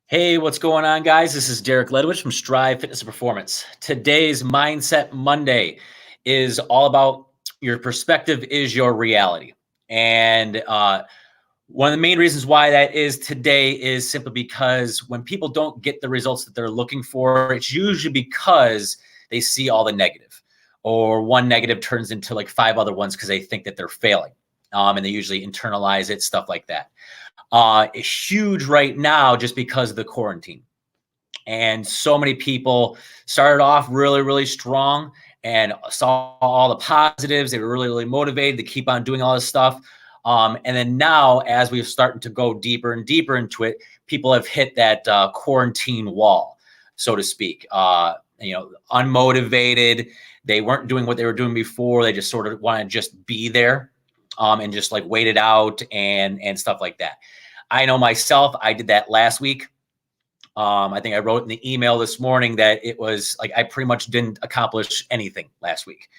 Hey, what's going on, guys? This is Derek Ledwich from Strive Fitness and Performance. Today's Mindset Monday is all about your perspective is your reality. And one of the main reasons why that is today is simply because when people don't get the results that they're looking for, it's usually because they see all the negative, or one negative turns into like five other ones because they think that they're failing. And they usually internalize it, stuff like that. Huge right now just because of the quarantine. And so many people started off really, really strong and saw all the positives. They were really, really motivated to keep on doing all this stuff. And then now, as we're starting to go deeper and deeper into it, people have hit that quarantine wall, so to speak. Unmotivated. They weren't doing what they were doing before. They just sort of want to just be there and just like wait it out and stuff like that. I know myself, I did that last week. I think I wrote in the email this morning that it was like I pretty much didn't accomplish anything last week.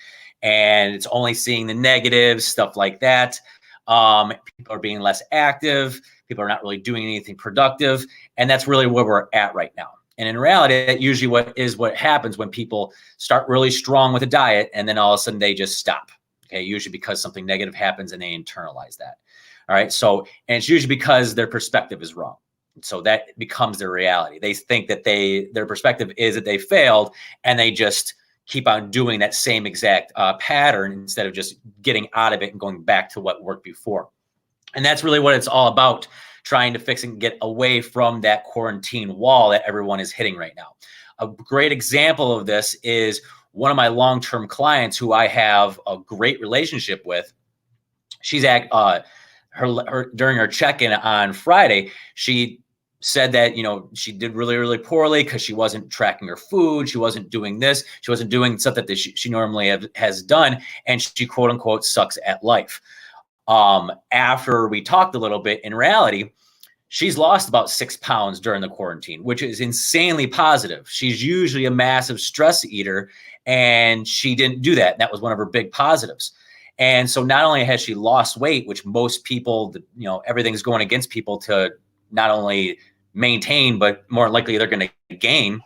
And it's only seeing the negatives, stuff like that. People are being less active. People are not really doing anything productive. And that's really where we're at right now. And in reality, that usually what happens when people start really strong with a diet and then all of a sudden they just stop. Okay, usually because something negative happens and they internalize that. All right. So, and it's usually because their perspective is wrong. So that becomes their reality. They think that their perspective is that they failed and they just keep on doing that same exact pattern instead of just getting out of it and going back to what worked before. And that's really what it's all about, trying to fix and get away from that quarantine wall that everyone is hitting right now. A great example of this is one of my long-term clients who I have a great relationship with. She's during her check-in on Friday, she said that, she did really, really poorly because she wasn't tracking her food. She wasn't doing this. She wasn't doing stuff that she normally has done. And she, quote unquote, sucks at life. After we talked a little bit, in reality, she's lost about 6 pounds during the quarantine, which is insanely positive. She's usually a massive stress eater, and she didn't do that. That was one of her big positives. And so not only has she lost weight, which most people, everything's going against people to not only maintain, but more likely they're going to gain.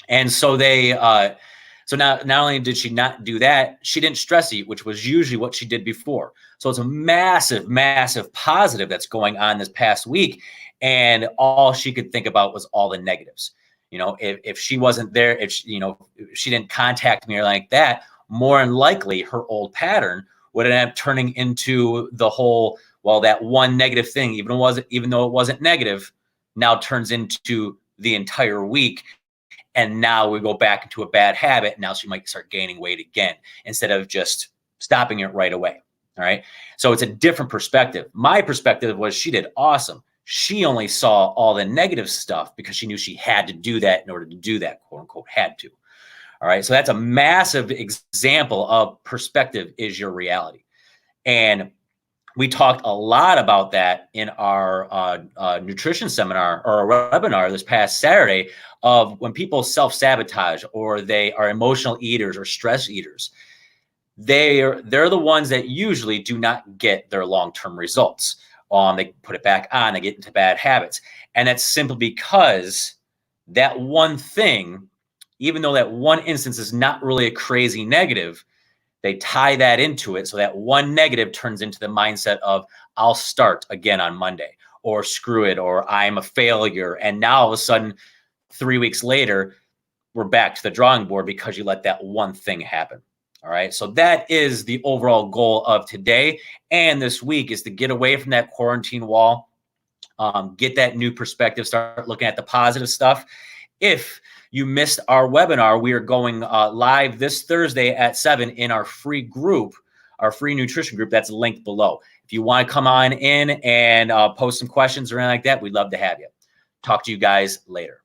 And so so now not only did she not do that, she didn't stress eat, which was usually what she did before. So it's a massive, massive positive that's going on this past week. And all she could think about was all the negatives. If she wasn't there, if she didn't contact me or like that, more than likely her old pattern would end up turning into the whole, well, that one negative thing, even though it wasn't negative, now turns into the entire week. And now we go back into a bad habit. Now she might start gaining weight again instead of just stopping it right away. All right. So it's a different perspective. My perspective was she did awesome. She only saw all the negative stuff because she knew she had to do that in order to do that, quote unquote, had to. All right. So that's a massive example of perspective is your reality. And we talked a lot about that in our nutrition seminar or our webinar this past Saturday of when people self-sabotage or they are emotional eaters or stress eaters. They're the ones that usually do not get their long-term results. They put it back on, they get into bad habits. And that's simply because that one thing, even though that one instance is not really a crazy negative, they tie that into it. So that one negative turns into the mindset of I'll start again on Monday, or screw it, or I'm a failure. And now all of a sudden, 3 weeks later, we're back to the drawing board because you let that one thing happen. All right. So that is the overall goal of today and this week, is to get away from that quarantine wall, get that new perspective, start looking at the positive stuff. If you missed our webinar, we are going live this Thursday at 7 in our free group, our free nutrition group that's linked below. If you want to come on in and post some questions or anything like that, we'd love to have you. Talk to you guys later.